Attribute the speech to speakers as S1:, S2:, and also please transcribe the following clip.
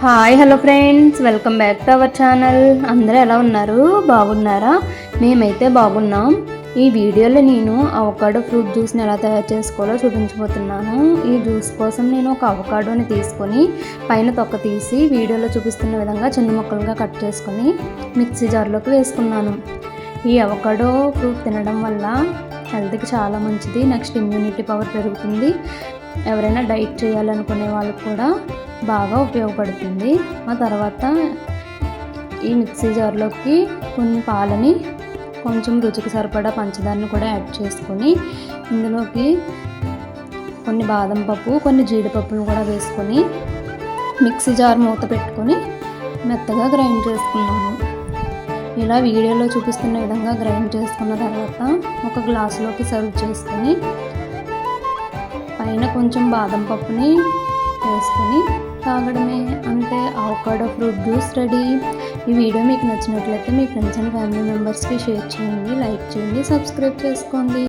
S1: Hi hello friends, welcome back to our channel. అందరూ ఎలా ఉన్నారు? బాగున్నారా? మేమైతే బాగున్నాం. ఈ వీడియోలో నేను అవకాడో ఫ్రూట్ జ్యూస్ని ఎలా తయారు చేసుకోవాలో చూపించబోతున్నాను. ఈ జ్యూస్ కోసం నేను ఒక అవకాడోని తీసుకొని పైన తొక్క తీసి వీడియోలో చూపిస్తున్న విధంగా చిన్న ముక్కలుగా కట్ చేసుకొని మిక్సీ జార్లోకి వేసుకున్నాను. ఈ అవకాడో ఫ్రూట్ తినడం వల్ల హెల్త్కి చాలా మంచిది. నెక్స్ట్ ఇమ్యూనిటీ పవర్ పెరుగుతుంది. ఎవరైనా డైట్ చేయాలనుకునే వాళ్ళకు కూడా బాగా ఉపయోగపడుతుంది. ఆ తర్వాత ఈ మిక్సీ జార్లోకి కొన్ని పాలని, కొంచెం రుచికి సరిపడా పంచదారని కూడా యాడ్ చేసుకొని ఇందులోకి కొన్ని బాదం పప్పు, కొన్ని జీడిపప్పును కూడా వేసుకొని మిక్సీ జార్ మూత పెట్టుకొని మెత్తగా గ్రైండ్ చేసుకున్నాను. ఇలా వీడియోలో చూపిస్తున్న విధంగా గ్రైండ్ చేసుకున్న తర్వాత ఒక గ్లాసులోకి సర్వ్ చేసుకొని పైన కొంచెం బాదం పప్పుని వేసుకొని తాగడమే. అంతే, అవకాడో ఫ్రూట్ జ్యూస్ రెడీ. ఈ వీడియో మీకు నచ్చినట్లయితే మీ ఫ్రెండ్స్ అండ్ ఫ్యామిలీ మెంబర్స్కి షేర్ చేయండి, లైక్ చేయండి, సబ్స్క్రైబ్ చేసుకోండి.